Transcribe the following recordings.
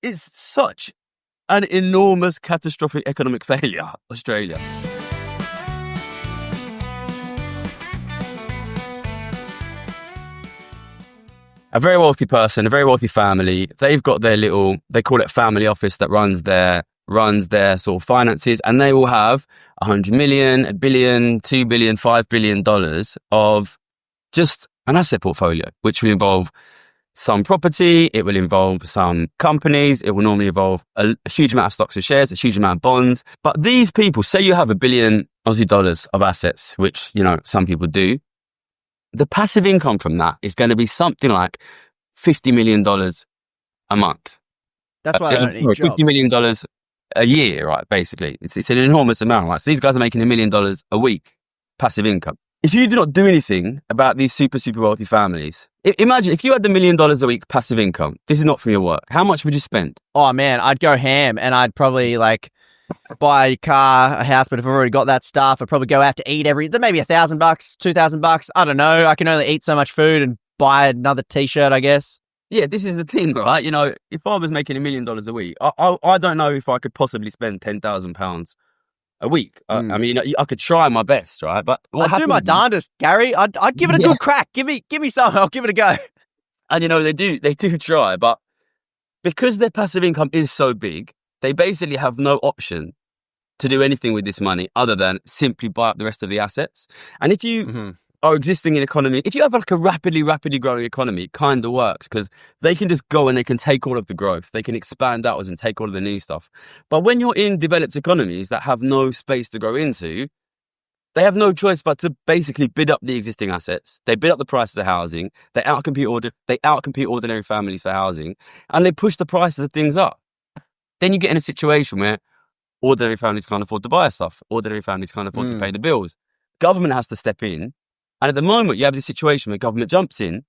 It's such an enormous catastrophic economic failure, Australia. A very wealthy person, a very wealthy family, they've got their little, they call it family office that runs their sort of finances, and they will have 100 million, $1 billion, $2 billion, $5 billion of just an asset portfolio, which will involve some property, it will involve some companies, it will normally involve a huge amount of stocks and shares, a huge amount of bonds. But these people, say you have $1 billion Aussie dollars of assets, which, you know, some people do, the passive income from that is going to be something like $50 million a month. That's why they don't need jobs. $50 million a year, right? Basically, it's an enormous amount, right? So these guys are making $1 million a week passive income. If you do not do anything about these super wealthy families, imagine if you had $1 million a week passive income. This is not from your work. How much would you spend? Oh man, I'd go ham, and I'd probably buy a car, a house. But if I've already got that stuff, I'd probably go out to eat maybe $1,000, $2,000. I don't know. I can only eat so much food and buy another T-shirt, I guess. Yeah, this is the thing, right? You know, if I was making $1 million a week, I don't know if I could possibly spend £10,000 a week. I mean, I could try my best, right? But I'd do my darndest, Gary. I'd give it a good crack. Give me some. I'll give it a go. And you know, they do try, but because their passive income is so big, they basically have no option to do anything with this money other than simply buy up the rest of the assets. And if you are existing in economy, if you have like a rapidly growing economy, it kind of works because they can just go and they can take all of the growth. They can expand outwards and take all of the new stuff. But when you're in developed economies that have no space to grow into, they have no choice but to basically bid up the existing assets. They bid up the price of the housing. They outcompete ordinary families for housing, and they push the prices of things up. Then you get in a situation where ordinary families can't afford to buy stuff. Ordinary families can't afford to pay the bills. Government has to step in. And at the moment, you have this situation where government jumps in,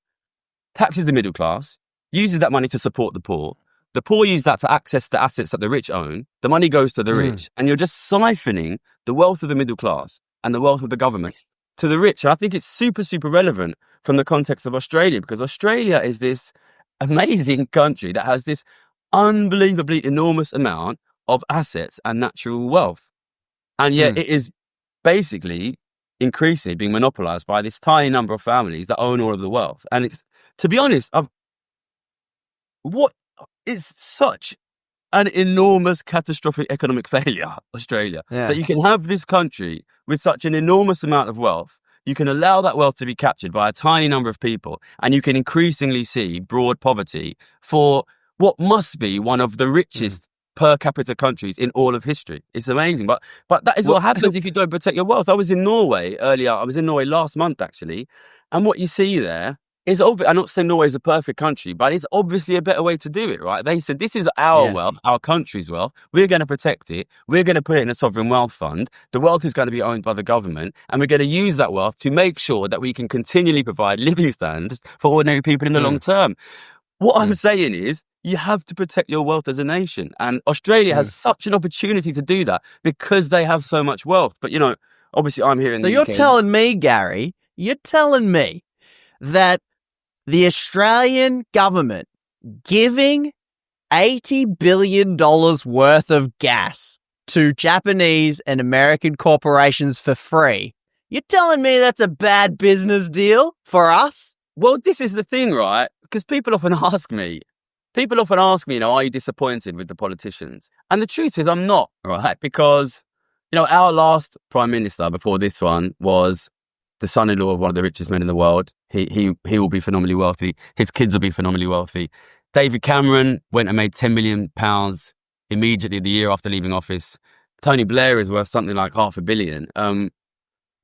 taxes the middle class, uses that money to support the poor. The poor use that to access the assets that the rich own. The money goes to the rich. And you're just siphoning the wealth of the middle class and the wealth of the government to the rich. And I think it's super relevant from the context of Australia, because Australia is this amazing country that has this unbelievably enormous amount of assets and natural wealth. And yet it is basically increasingly being monopolized by this tiny number of families that own all of the wealth. And it's, to be honest, it's such an enormous catastrophic economic failure, Australia, that you can have this country with such an enormous amount of wealth. You can allow that wealth to be captured by a tiny number of people, and you can increasingly see broad poverty for what must be one of the richest per capita countries in all of history. It's amazing. But that is what happens if you don't protect your wealth. I was in Norway earlier. I was in Norway last month, actually. And what you see there is obvious. I'm not saying Norway is a perfect country, but it's obviously a better way to do it, right? They said, this is our wealth, our country's wealth. We're going to protect it. We're going to put it in a sovereign wealth fund. The wealth is going to be owned by the government. And we're going to use that wealth to make sure that we can continually provide living standards for ordinary people in the long term. What I'm saying is, you have to protect your wealth as a nation. And Australia has such an opportunity to do that because they have so much wealth. But, you know, obviously I'm here in the UK. So you're telling me, Gary, that the Australian government giving $80 billion worth of gas to Japanese and American corporations for free, you're telling me that's a bad business deal for us? Well, this is the thing, right? Because people often ask me, you know, are you disappointed with the politicians? And the truth is I'm not, right? Because, you know, our last prime minister before this one was the son-in-law of one of the richest men in the world. He will be phenomenally wealthy. His kids will be phenomenally wealthy. David Cameron went and made £10 million immediately the year after leaving office. Tony Blair is worth something like $500 million.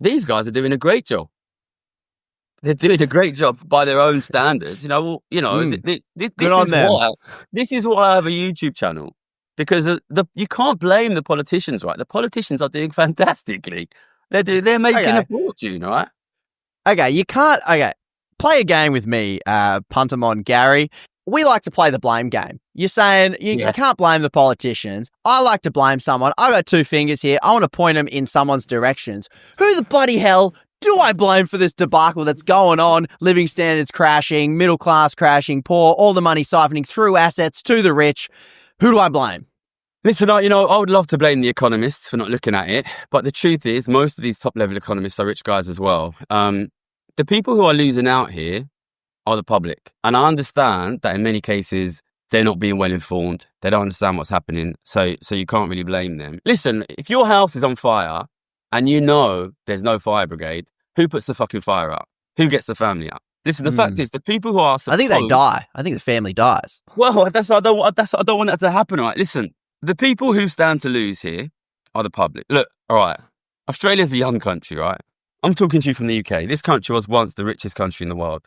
These guys are doing a great job. They're doing a great job by their own standards. You know, this is why I have a YouTube channel, because you can't blame the politicians, right? The politicians are doing fantastically. They're making a fortune, right? Okay, you can't. Okay, play a game with me, Puntermon Gary. We like to play the blame game. You're saying you can't blame the politicians. I like to blame someone. I got two fingers here. I want to point them in someone's directions. Who the bloody hell do I blame for this debacle that's going on? Living standards crashing, middle class crashing, poor, all the money siphoning through assets to the rich. Who do I blame? Listen, I would love to blame the economists for not looking at it, but the truth is most of these top-level economists are rich guys as well. The people who are losing out here are the public. And I understand that in many cases, they're not being well informed. They don't understand what's happening. So you can't really blame them. Listen, if your house is on fire and you know there's no fire brigade, who puts the fucking fire out? Who gets the family out? Listen, the fact is, the people who are supposed... I think they die. I think the family dies. Well, I don't want that to happen, right? Listen, the people who stand to lose here are the public. Look, all right, Australia's a young country, right? I'm talking to you from the UK. This country was once the richest country in the world.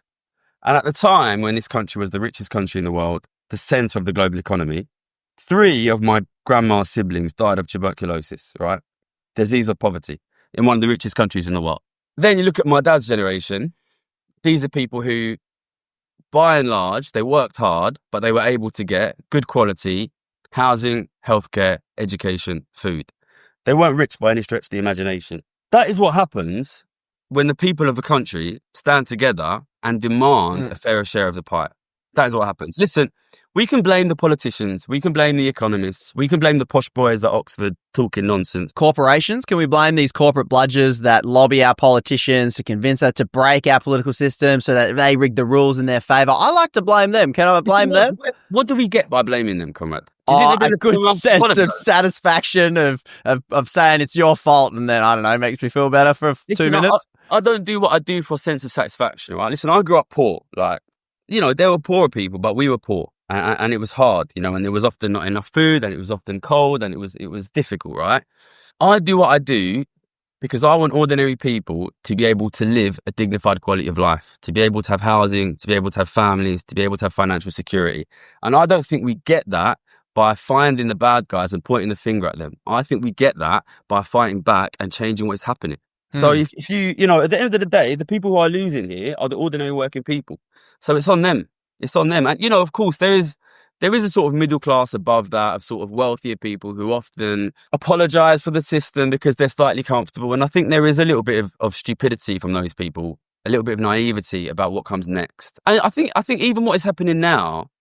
And at the time when this country was the richest country in the world, the centre of the global economy, 3 of my grandma's siblings died of tuberculosis, right? Disease of poverty in one of the richest countries in the world. Then you look at my dad's generation. These are people who, by and large, they worked hard, but they were able to get good quality housing, healthcare, education, food. They weren't rich by any stretch of the imagination. That is what happens when the people of a country stand together and demand a fairer share of the pie. That is what happens. Listen, we can blame the politicians, we can blame the economists, we can blame the posh boys at Oxford talking nonsense. Corporations, can we blame these corporate bludgers that lobby our politicians to convince us to break our political system so that they rig the rules in their favour? I like to blame them. Can I blame them? What do we get by blaming them, comrade? A good sense of satisfaction of saying it's your fault, and then, I don't know, makes me feel better for 2 minutes. I don't do what I do for a sense of satisfaction, right? Listen, I grew up poor. Like, there were poorer people, but we were poor. And it was hard, and there was often not enough food, and it was often cold, and it was difficult, right? I do what I do because I want ordinary people to be able to live a dignified quality of life, to be able to have housing, to be able to have families, to be able to have financial security. And I don't think we get that by finding the bad guys and pointing the finger at them. I think we get that by fighting back and changing what is happening. So if you, at the end of the day, the people who are losing here are the ordinary working people. So it's on them. It's on them. And, of course, there is a sort of middle class above that of sort of wealthier people who often apologise for the system because they're slightly comfortable. And I think there is a little bit of stupidity from those people, a little bit of naivety about what comes next. And I think even what is happening now,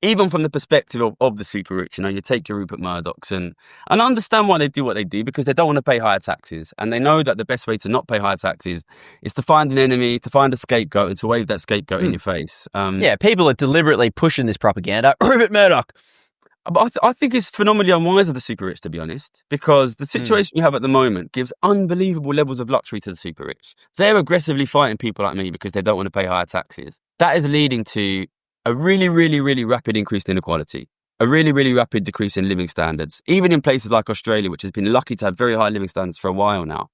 even from the perspective of the super rich, you take your Rupert Murdochs and I understand why they do what they do, because they don't want to pay higher taxes. And they know that the best way to not pay higher taxes is to find an enemy, to find a scapegoat and to wave that scapegoat in your face. People are deliberately pushing this propaganda. Rupert Murdoch. But I think it's phenomenally unwise of the super rich, to be honest, because the situation we have at the moment gives unbelievable levels of luxury to the super rich. They're aggressively fighting people like me because they don't want to pay higher taxes. That is leading to a really, really, really rapid increase in inequality, a really, really rapid decrease in living standards, even in places like Australia, which has been lucky to have very high living standards for a while now.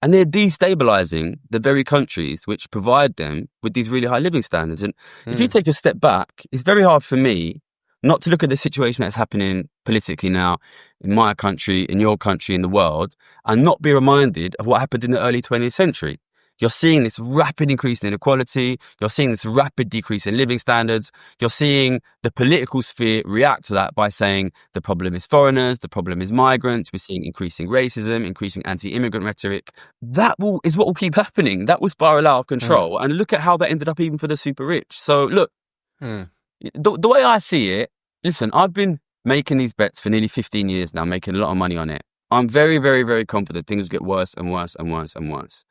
And they're destabilising the very countries which provide them with these really high living standards. And if you take a step back, it's very hard for me not to look at the situation that's happening politically now in my country, in your country, in the world, and not be reminded of what happened in the early 20th century. You're seeing this rapid increase in inequality. You're seeing this rapid decrease in living standards. You're seeing the political sphere react to that by saying the problem is foreigners, the problem is migrants. We're seeing increasing racism, increasing anti-immigrant rhetoric. That is what will keep happening. That will spiral out of control. And look at how that ended up even for the super rich. So look, the way I see it, listen, I've been making these bets for nearly 15 years now, making a lot of money on it. I'm very, very, very confident things will get worse and worse and worse and worse.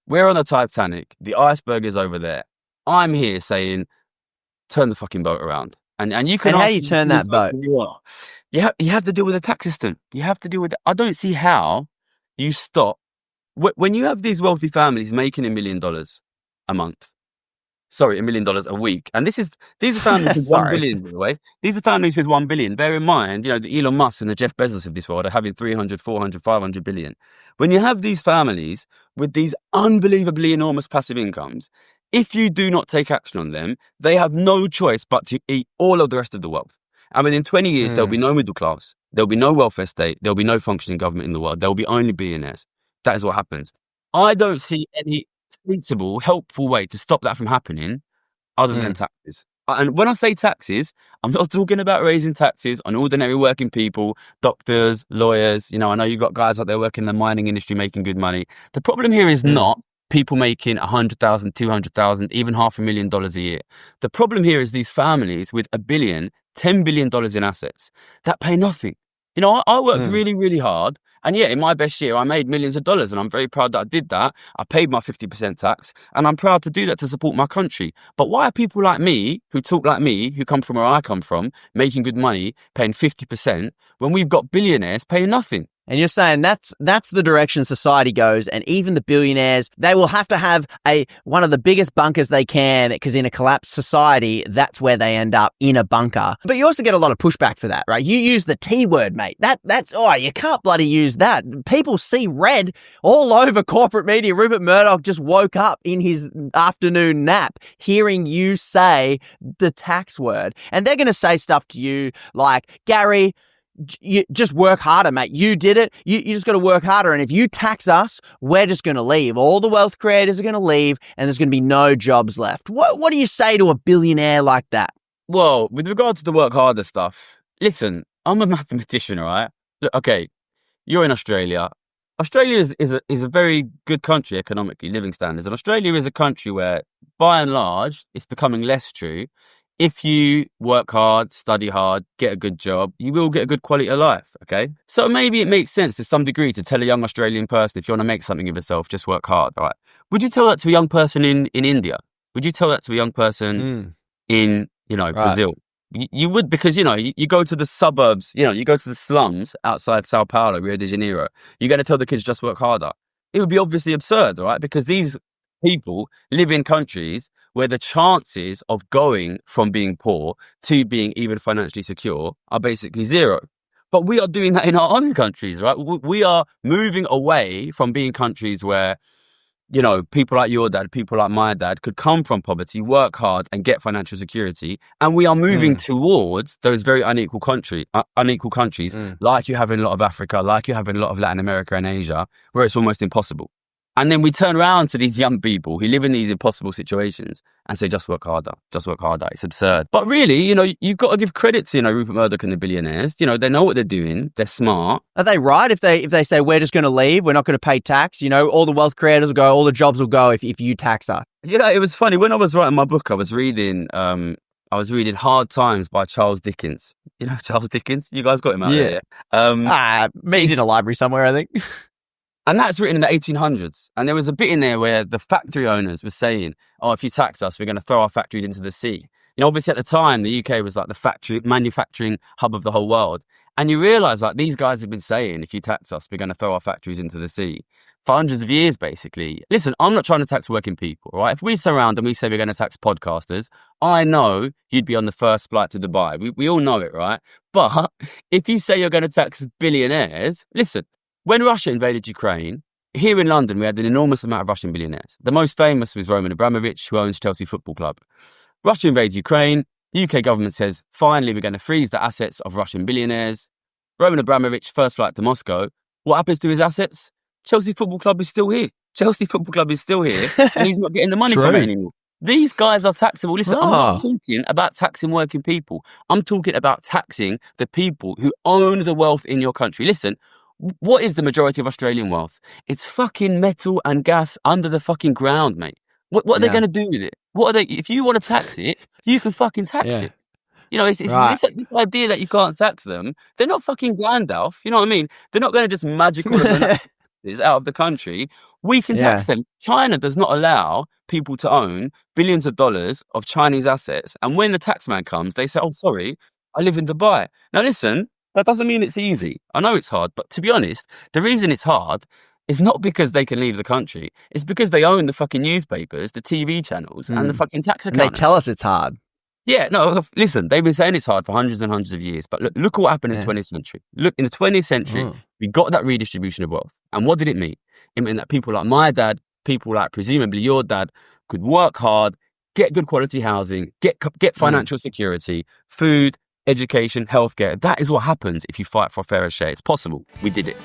We're on the Titanic. The iceberg is over there. I'm here saying, turn the fucking boat around. And you can. And how you turn that boat? You have to deal with the tax system. You have to deal with it. I don't see how you stop when you have these wealthy families making $1 million a month. Sorry, $1 million a week. And these are families with 1 billion, by the way. These are families with 1 billion. Bear in mind, the Elon Musk and the Jeff Bezos of this world are having 300, 400, 500 billion. When you have these families with these unbelievably enormous passive incomes, if you do not take action on them, they have no choice but to eat all of the rest of the wealth. And within 20 years, there'll be no middle class. There'll be no welfare state. There'll be no functioning government in the world. There'll be only billionaires. That is what happens. I don't see any sensible, helpful way to stop that from happening other than taxes. And when I say taxes, I'm not talking about raising taxes on ordinary working people, doctors, lawyers. I know you've got guys out there working in the mining industry making good money. The problem here is not people making $100,000, $200,000, even $500,000 a year. The problem here is these families with $1 billion $10 billion in assets that pay nothing. You know, I worked really, really hard. And yeah, in my best year, I made millions of dollars, and I'm very proud that I did that. I paid my 50% tax, and I'm proud to do that to support my country. But why are people like me, who talk like me, who come from where I come from, making good money, paying 50%, when we've got billionaires paying nothing? And you're saying that's the direction society goes, and even the billionaires, they will have to have one of the biggest bunkers they can, because in a collapsed society, that's where they end up, in a bunker. But you also get a lot of pushback for that, right? You use the T word, mate. That's you can't bloody use that. People see red all over corporate media. Rupert Murdoch just woke up in his afternoon nap hearing you say the tax word, and they're going to say stuff to you like, Gary, you just work harder, mate. You did it. You just got to work harder. And if you tax us, we're just going to leave. All the wealth creators are going to leave, and there's going to be no jobs left. What do you say to a billionaire like that? Well, with regard to the work harder stuff, listen, I'm a mathematician, right? Look, okay, you're in Australia. Australia is a very good country economically, living standards. And Australia is a country where, by and large, it's becoming less true. If you work hard, study hard, get a good job, you will get a good quality of life, okay? So maybe it makes sense to some degree to tell a young Australian person, if you want to make something of yourself, just work hard, right? Would you tell that to a young person in India? Would you tell that to a young person in, Brazil? You would, because, you go to the suburbs, you go to the slums outside Sao Paulo, Rio de Janeiro. You're going to tell the kids just work harder. It would be obviously absurd, right? Because these people live in countries where the chances of going from being poor to being even financially secure are basically zero. But we are doing that in our own countries, right? We are moving away from being countries where, people like your dad, people like my dad could come from poverty, work hard and get financial security. And we are moving towards those very unequal countries, like you have in a lot of Africa, like you have in a lot of Latin America and Asia, where it's almost impossible. And then we turn around to these young people who live in these impossible situations and say, just work harder, just work harder. It's absurd. But really, you've got to give credit to, Rupert Murdoch and the billionaires. They know what they're doing. They're smart. Are they right if they say, we're just going to leave, we're not going to pay tax, all the wealth creators will go, all the jobs will go if you tax us? It was funny. When I was writing my book, I was reading Hard Times by Charles Dickens. Charles Dickens? You guys got him out there, yeah? He's in a library somewhere, I think. And that's written in the 1800s. And there was a bit in there where the factory owners were saying, if you tax us, we're going to throw our factories into the sea. Obviously at the time, the UK was like the manufacturing hub of the whole world. And you realise, these guys have been saying, if you tax us, we're going to throw our factories into the sea for hundreds of years, basically. Listen, I'm not trying to tax working people, right? If we surround and we say we're going to tax podcasters, I know you'd be on the first flight to Dubai. We all know it, right? But if you say you're going to tax billionaires, listen, when Russia invaded Ukraine, here in London, we had an enormous amount of Russian billionaires. The most famous was Roman Abramovich, who owns Chelsea Football Club. Russia invades Ukraine. The UK government says, finally, we're going to freeze the assets of Russian billionaires. Roman Abramovich, first flight to Moscow. What happens to his assets? Chelsea Football Club is still here. Chelsea Football Club is still here, and he's not getting the money from it anymore. These guys are taxable. Listen, I'm not talking about taxing working people. I'm talking about taxing the people who own the wealth in your country. Listen, what is the majority of Australian wealth? It's fucking metal and gas under the fucking ground, mate. What are they going to do with it? What are they? If you want to tax it, you can fucking tax it. It's this idea that you can't tax them. They're not fucking Gandalf. You know what I mean? They're not going to just magical is out of the country. We can tax them. China does not allow people to own billions of dollars of Chinese assets. And when the tax man comes, they say, sorry, I live in Dubai. Now listen, that doesn't mean it's easy. I know it's hard, but to be honest, the reason it's hard is not because they can leave the country. It's because they own the fucking newspapers, the TV channels, and the fucking tax accountants. And they tell us it's hard. Yeah, no, listen, they've been saying it's hard for hundreds and hundreds of years. But look what happened in the 20th century. Look, in the 20th century, we got that redistribution of wealth. And what did it mean? It meant that people like my dad, people like presumably your dad, could work hard, get good quality housing, get financial security, food, education, healthcare. That is what happens if you fight for a fairer share. It's possible. We did it.